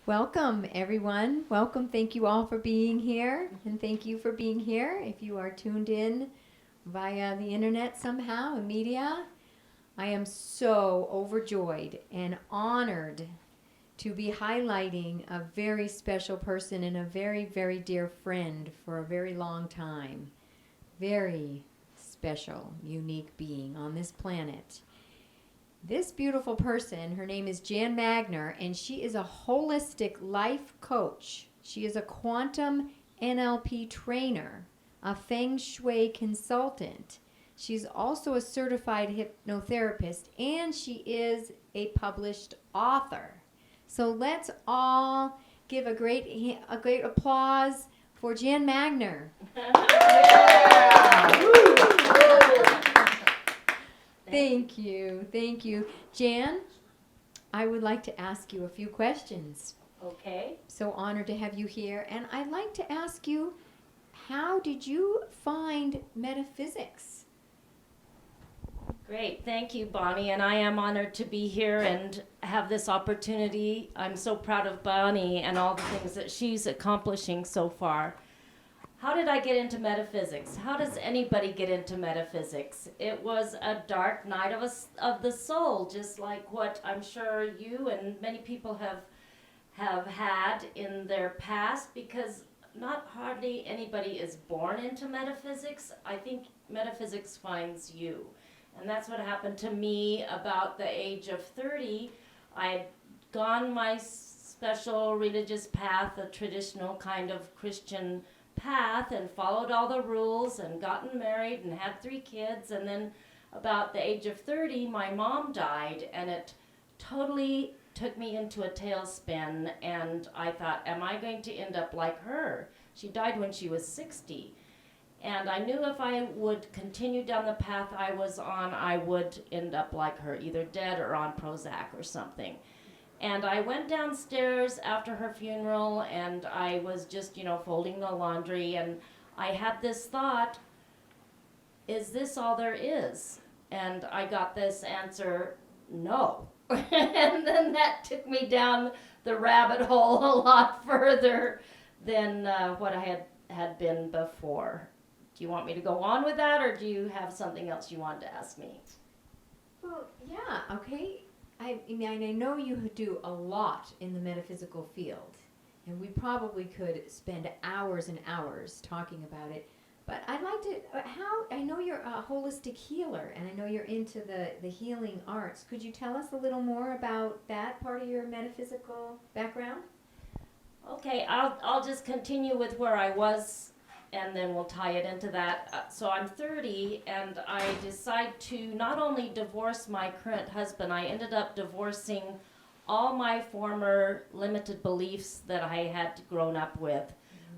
Welcome, everyone. Welcome. Thank you all for being here. And thank you for being here. If you are tuned in via the internet somehow and media, I am so overjoyed and honored to be highlighting a very special person and a very, very dear friend for a very long time. Very special, unique being on this planet. This beautiful person, her name is Jan Magner, and she is a holistic life coach. She is a quantum NLP trainer, a Feng Shui consultant. She's also a certified hypnotherapist, and she is a published author. So let's all give a great applause for Jan Magner. Thank you. Thank you. Jan, I would like to ask you a few questions. Okay. So honored to have you here. And I'd like to ask you, how did you find metaphysics? Great. Thank you, Bonnie. And I am honored to be here and have this opportunity. I'm so proud of Bonnie and all the things that she's accomplishing so far. How did I get into metaphysics? How does anybody get into metaphysics? It was a dark night of the soul, just like what I'm sure you and many people have had in their past, because not hardly anybody is born into metaphysics. I think metaphysics finds you. And that's what happened to me about the age of 30. I had gone my special religious path, a traditional kind of Christian path, and followed all the rules and gotten married and had 3 kids. And then about the age of 30, my mom died, and it totally took me into a tailspin. And I thought, am I going to end up like her? She died when she was 60. And I knew if I would continue down the path I was on, I would end up like her, either dead or on Prozac or something. And I went downstairs after her funeral, and I was just, folding the laundry, and I had this thought, is this all there is? And I got this answer, no. And then that took me down the rabbit hole a lot further than what I had been before. Do you want me to go on with that, or do you have something else you wanted to ask me? Well, yeah, okay. I know you do a lot in the metaphysical field, and we probably could spend hours and hours talking about it. But I'd like to, I know you're a holistic healer, and I know you're into the healing arts. Could you tell us a little more about that part of your metaphysical background? Okay, I'll just continue with where I was, and then we'll tie it into that. So I'm 30, and I decide to not only divorce my current husband, I ended up divorcing all my former limited beliefs that I had grown up with,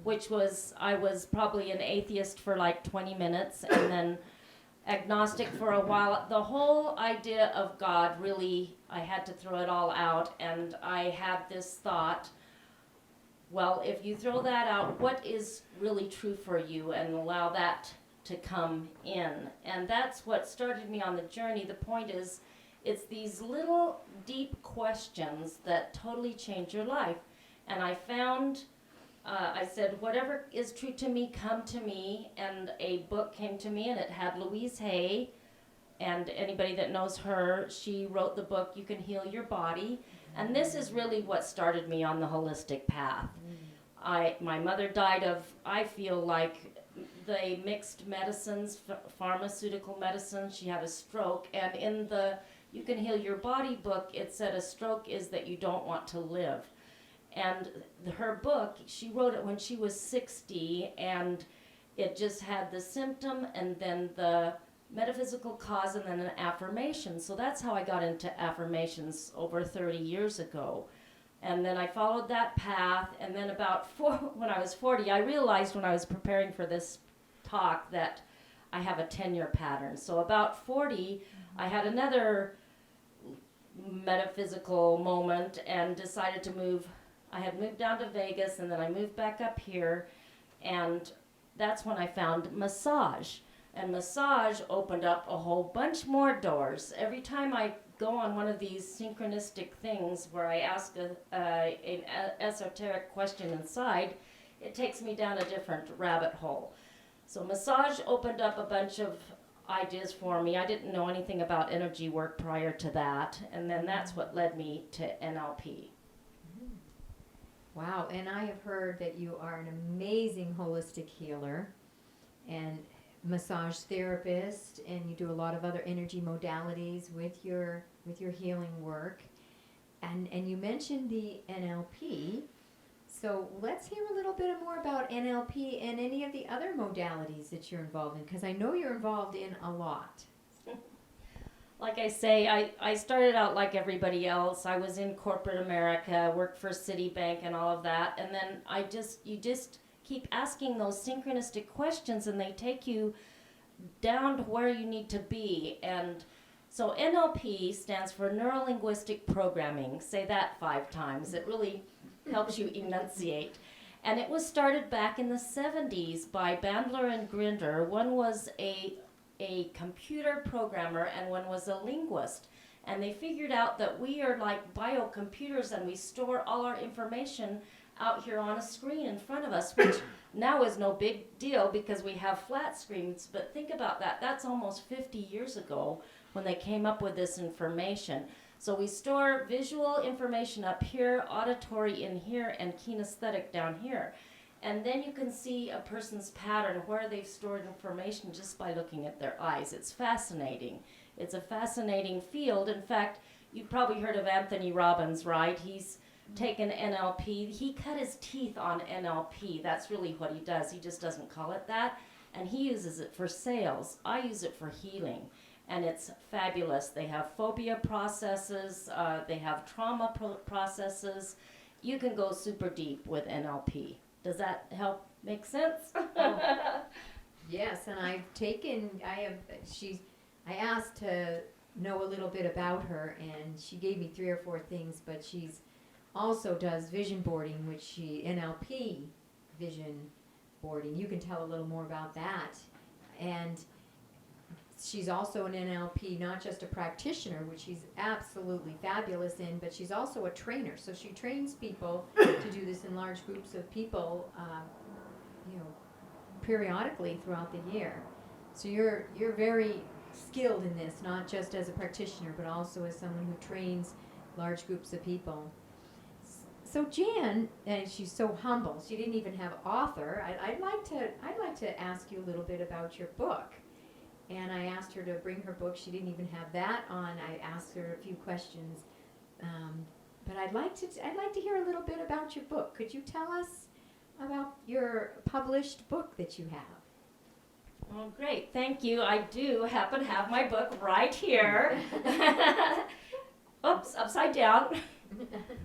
which was, I was probably an atheist for like 20 minutes, and then agnostic for a while. The whole idea of God, really, I had to throw it all out, and I had this thought, well, if you throw that out, what is really true for you, and allow that to come in? And that's what started me on the journey. The point is, it's these little deep questions that totally change your life. And I found, I said, whatever is true to me, come to me. And a book came to me, and it had Louise Hay. And anybody that knows her, she wrote the book, You Can Heal Your Body. And this is really what started me on the holistic path. My mother died of, I feel like, they mixed medicines, pharmaceutical medicine. She had a stroke. And in the You Can Heal Your Body book, it said a stroke is that you don't want to live. And her book, she wrote it when she was 60, and it just had the symptom and then the metaphysical cause and then an affirmation. So that's how I got into affirmations over 30 years ago. And then I followed that path, and then when I was 40, I realized when I was preparing for this talk that I have a 10-year pattern. So about 40, I had another metaphysical moment and decided to move. I had moved down to Vegas, and then I moved back up here, and that's when I found massage. And massage opened up a whole bunch more doors. Every time I go on one of these synchronistic things where I ask an esoteric question inside, it takes me down a different rabbit hole. So massage opened up a bunch of ideas for me. I didn't know anything about energy work prior to that, and then that's what led me to NLP. Wow, and I have heard that you are an amazing holistic healer and massage therapist, and you do a lot of other energy modalities with your healing work. And you mentioned the NLP. So let's hear a little bit more about NLP and any of the other modalities that you're involved in, because I know you're involved in a lot. Like I say, I started out like everybody else. I was in corporate America, worked for Citibank and all of that, and then you just keep asking those synchronistic questions, and they take you down to where you need to be. And so NLP stands for Neuro-Linguistic Programming. Say that 5 times. It really helps you enunciate. And it was started back in the 70s by Bandler and Grinder. One was a computer programmer and one was a linguist. And they figured out that we are like biocomputers, and we store all our information out here on a screen in front of us, which now is no big deal because we have flat screens. But think about that. That's almost 50 years ago when they came up with this information. So we store visual information up here, auditory in here, and kinesthetic down here. And then you can see a person's pattern, where they've stored information, just by looking at their eyes. It's fascinating. It's a fascinating field. In fact, you've probably heard of Anthony Robbins, right? He's taken NLP. He cut his teeth on NLP. That's really what he does. He just doesn't call it that. And he uses it for sales. I use it for healing. And it's fabulous. They have phobia processes. They have trauma processes. You can go super deep with NLP. Does that help make sense? Oh. Yes, and I asked to know a little bit about her, and she gave me 3 or 4 things, but she's also does vision boarding, NLP vision boarding. You can tell a little more about that. And she's also an NLP, not just a practitioner, which she's absolutely fabulous in, but she's also a trainer. So she trains people to do this in large groups of people, periodically throughout the year. So you're very skilled in this, not just as a practitioner, but also as someone who trains large groups of people. So Jan, and she's so humble. She didn't even have author. I'd like to ask you a little bit about your book. And I asked her to bring her book. She didn't even have that on. I asked her a few questions, but I'd like to hear a little bit about your book. Could you tell us about your published book that you have? Oh, great. Thank you. I do happen to have my book right here. Oops, upside down.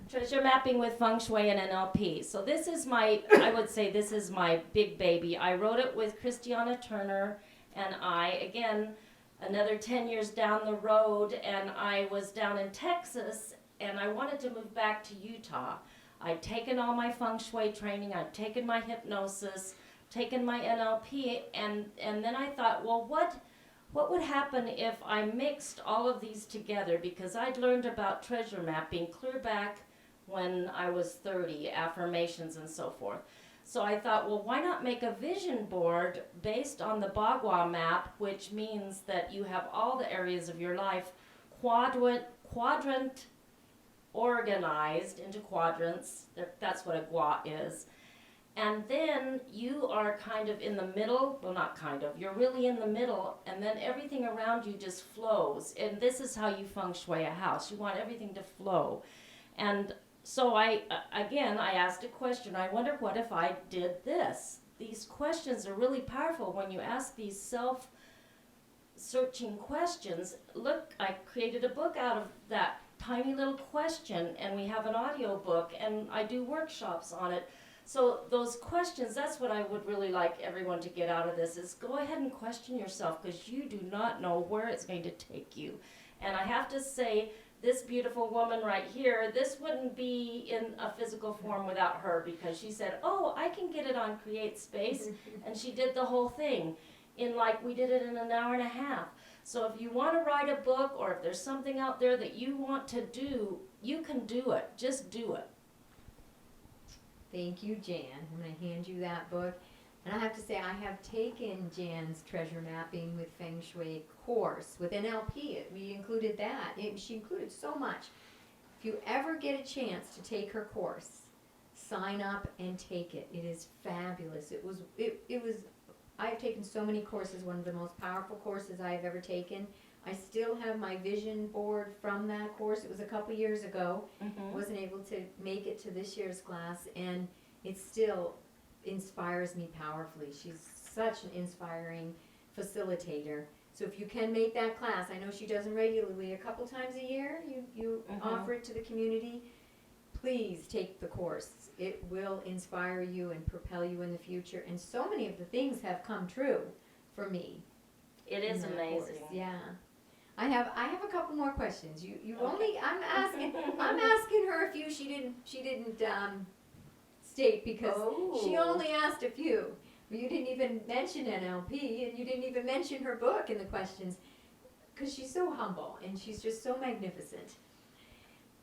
Treasure Mapping with Feng Shui and NLP. So this is I would say this is my big baby. I wrote it with Christiana Turner, and again, another 10 years down the road, and I was down in Texas, and I wanted to move back to Utah. I'd taken all my Feng Shui training, I'd taken my hypnosis, taken my NLP, and then I thought, well, what would happen if I mixed all of these together? Because I'd learned about treasure mapping clear back when I was 30, affirmations and so forth. So I thought, well, why not make a vision board based on the Bagua map, which means that you have all the areas of your life quadrant organized into quadrants. That's what a gua is. And then you are kind of in the middle, well, not kind of, you're really in the middle, and then everything around you just flows. And this is how you feng shui a house. You want everything to flow. And so I asked a question. I wonder, what if I did this? These questions are really powerful when you ask these self-searching questions. Look, I created a book out of that tiny little question, and we have an audio book, and I do workshops on it. So those questions, that's what I would really like everyone to get out of this, is go ahead and question yourself, because you do not know where it's going to take you. And I have to say, this beautiful woman right here, this wouldn't be in a physical form without her, because she said, oh, I can get it on Create Space, and she did the whole thing we did it in an hour and a half. So if you want to write a book, or if there's something out there that you want to do, you can do it. Just do it. Thank you, Jan. I'm going to hand you that book. And I have to say, I have taken Jan's treasure mapping with Feng Shui course with NLP. We included that. She included so much. If you ever get a chance to take her course, sign up and take it. It is fabulous. It was. I've taken so many courses. One of the most powerful courses I have ever taken. I still have my vision board from that course. It was a couple years ago. Mm-hmm. Wasn't able to make it to this year's class, and it still inspires me powerfully. She's such an inspiring facilitator. So if you can make that class, I know she does them regularly, a couple times a year, you offer it to the community. Please take the course. It will inspire you and propel you in the future. And so many of the things have come true for me. It is amazing. Course. Yeah. I have a couple more questions. You Okay. only I'm asking her a few she didn't state because she only asked a few. You didn't even mention NLP, and you didn't even mention her book in the questions, because she's so humble and she's just so magnificent.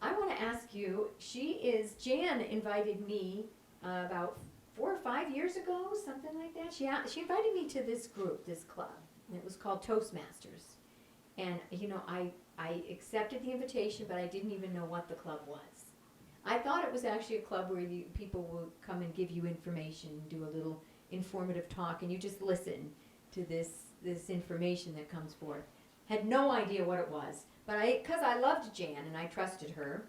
I want to ask you, Jan invited me about 4 or 5 years ago, something like that. She invited me to this group, this club, and it was called Toastmasters. And, I accepted the invitation, but I didn't even know what the club was. I thought it was actually a club where people would come and give you information, do a little informative talk, and you just listen to this information that comes forth. Had no idea what it was, but because I loved Jan and I trusted her.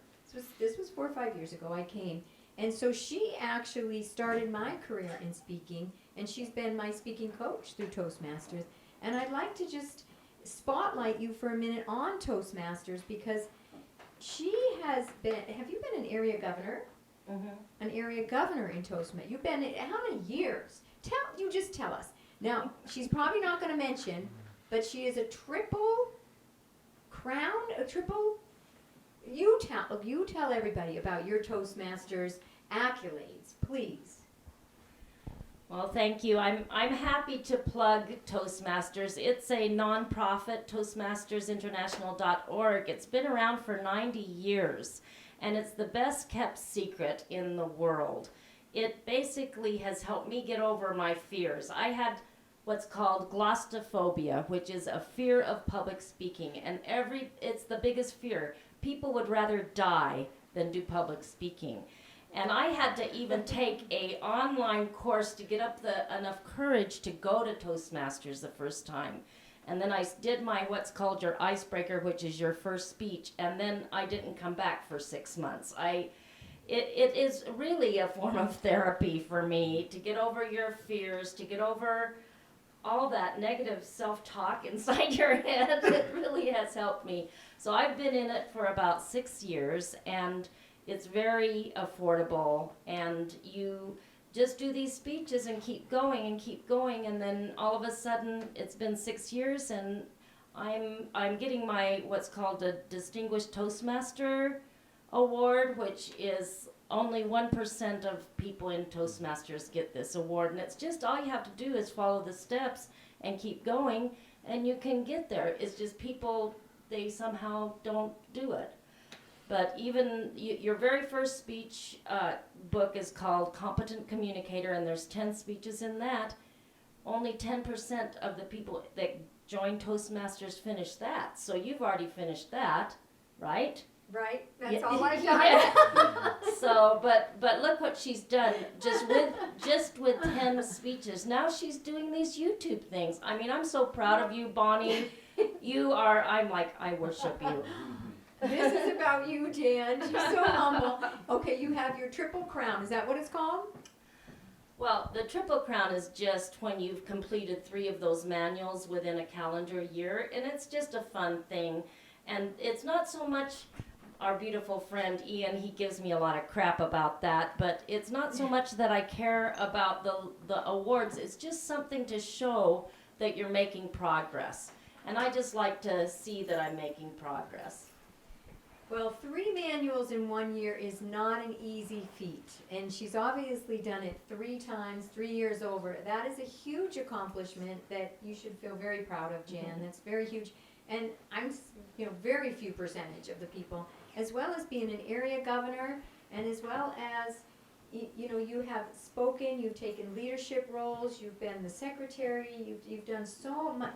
This was 4 or 5 years ago. I came, and so she actually started my career in speaking, and she's been my speaking coach through Toastmasters. And I'd like to just spotlight you for a minute on Toastmasters, because she has been. Have you been an area governor? Mm-hmm. An area governor in Toastmasters. You've been how many years? Just tell us. Now, she's probably not going to mention, but she is a triple crown, You tell everybody about your Toastmasters accolades, please. Well, thank you. I'm happy to plug Toastmasters. It's a nonprofit, toastmastersinternational.org. It's been around for 90 years, and it's the best kept secret in the world. It basically has helped me get over my fears. I had what's called glossophobia, which is a fear of public speaking, and it's the biggest fear. People would rather die than do public speaking. And I had to even take a online course to get up enough courage to go to Toastmasters the first time. And then I did my what's called your icebreaker, which is your first speech, and then I didn't come back for 6 months. It is really a form of therapy for me to get over your fears, to get over all that negative self-talk inside your head. It really has helped me. So I've been in it for about 6 years, and it's very affordable, and you just do these speeches and keep going, and then all of a sudden it's been 6 years, and I'm getting my what's called a Distinguished Toastmaster Award, which is only 1% of people in Toastmasters get this award, and it's just all you have to do is follow the steps and keep going, and you can get there. It's just people, they somehow don't do it. But even your very first speech book is called Competent Communicator, and there's 10 speeches in that. Only 10% of the people that join Toastmasters finish that. So you've already finished that, right? Right? That's Yeah. all I've done. Yeah. So, but look what she's done just with 10 speeches. Now she's doing these YouTube things. I mean, I'm so proud of you, Bonnie. I worship you. This is about you, Jan. She's so humble. Okay, you have your triple crown. Is that what it's called? Well, the Triple Crown is just when you've completed 3 of those manuals within a calendar year, and it's just a fun thing. And it's not so much our beautiful friend Ian, he gives me a lot of crap about that, but it's not so much that I care about the awards. It's just something to show that you're making progress. And I just like to see that I'm making progress. Well, 3 manuals in 1 year is not an easy feat, and she's obviously done it 3 times, 3 years over. That is a huge accomplishment that you should feel very proud of, Jan. Mm-hmm. That's very huge, and very few percentage of the people, as well as being an area governor, and as well as you have spoken, you've taken leadership roles, you've been the secretary, you've done so much,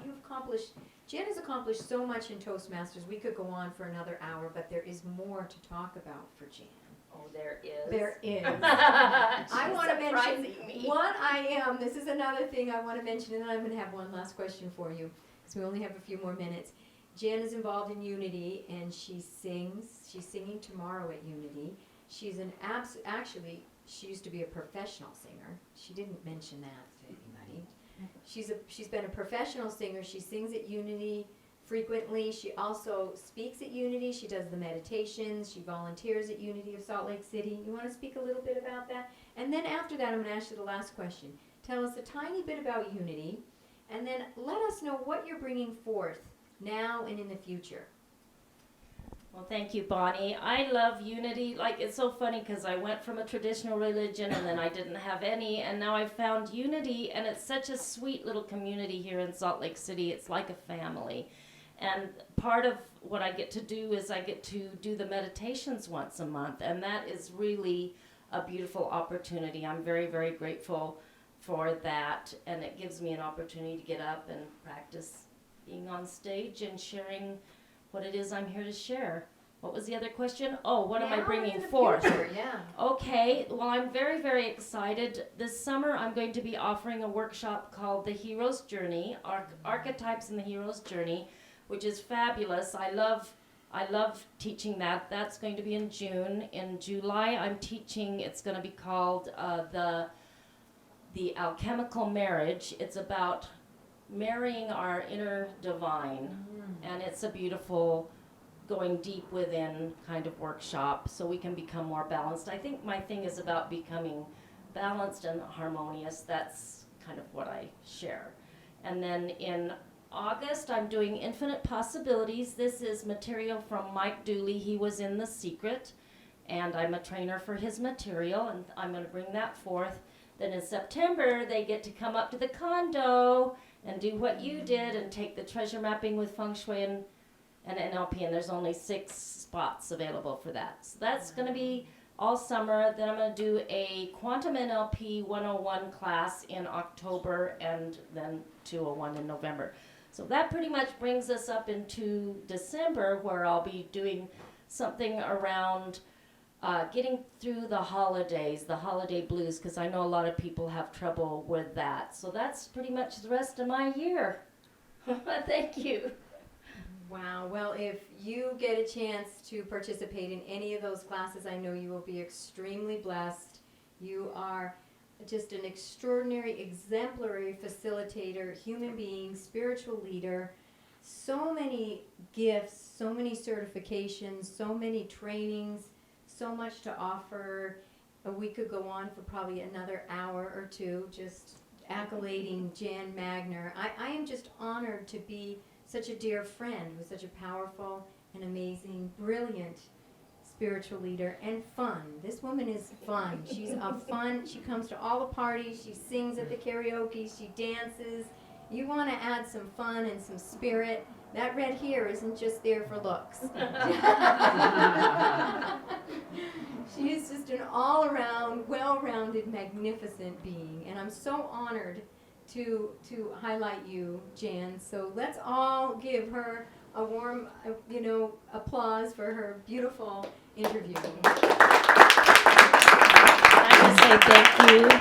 Jan has accomplished so much in Toastmasters. We could go on for another hour, but there is more to talk about for Jan. Oh, there is. There is. I She's want to mention surprising me. what I am. This is another thing I want to mention, and then I'm going to have one last question for you, because we only have a few more minutes. Jan is involved in Unity, and she sings. She's singing tomorrow at Unity. She's actually, she used to be a professional singer. She didn't mention that to anybody. She's been a professional singer. She sings at Unity frequently. She also speaks at Unity. She does the meditations. She volunteers at Unity of Salt Lake City. You want to speak a little bit about that? And then after that, I'm going to ask you the last question. Tell us a tiny bit about Unity, and then let us know what you're bringing forth now and in the future. Well, thank you, Bonnie. I love Unity. Like, it's so funny because I went from a traditional religion and then I didn't have any, and now I found Unity, and it's such a sweet little community here in Salt Lake City. It's like a family. And part of what I get to do is I get to do the meditations once a month, and that is really a beautiful opportunity. I'm very, very grateful for that, and it gives me an opportunity to get up and practice being on stage and sharing what it is I'm here to share. What was the other question? Oh, what am I bringing forth? Future, yeah. Okay, well, I'm very, very excited. This summer, I'm going to be offering a workshop called The Hero's Journey, Archetypes in the Hero's Journey, which is fabulous. I love teaching that. That's going to be in June. In July, I'm teaching, it's going to be called the Alchemical Marriage. It's about marrying our inner divine, and it's a beautiful going deep within kind of workshop so we can become more balanced. I think my thing is about becoming balanced and harmonious. That's kind of what I share. And then in August, I'm doing Infinite Possibilities. This is material from Mike Dooley. He was in The Secret, and I'm a trainer for his material, and I'm going to bring that forth. Then in September, they get to come up to the condo and do what you did and take the treasure mapping with Feng Shui and NLP, and there's only 6 spots available for that. So that's going to be all summer. Then I'm going to do a Quantum NLP 101 class in October, and then 201 in November. So that pretty much brings us up into December, where I'll be doing something around getting through the holidays, the holiday blues, because I know a lot of people have trouble with that. So that's pretty much the rest of my year. Thank you. Wow. Well, if you get a chance to participate in any of those classes, I know you will be extremely blessed. You are just an extraordinary, exemplary facilitator, human being, spiritual leader. So many gifts, so many certifications, so many trainings, so much to offer. We could go on for probably another hour or two just accolading Jan Magner. I am just honored to be such a dear friend with such a powerful and amazing, brilliant spiritual leader, and fun. This woman is fun. She's a fun. She comes to all the parties. She sings at the karaoke. She dances. You want to add some fun and some spirit. That red hair isn't just there for looks. She is just an all-around, well-rounded, magnificent being, and I'm so honored to highlight you, Jan. So let's all give her a warm, applause for her beautiful interview.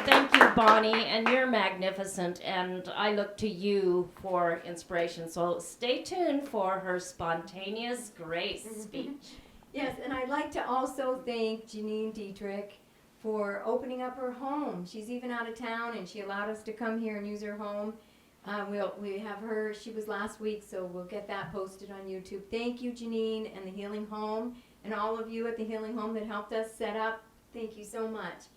Thank you, Bonnie, and you're magnificent, and I look to you for inspiration. So stay tuned for her spontaneous grace speech. Yes, and I'd like to also thank Janine Dietrich for opening up her home. She's even out of town, and she allowed us to come here and use her home. We have her. She was last week, so we'll get that posted on YouTube. Thank you, Janine, and the Healing Home, and all of you at the Healing Home that helped us set up. Thank you so much.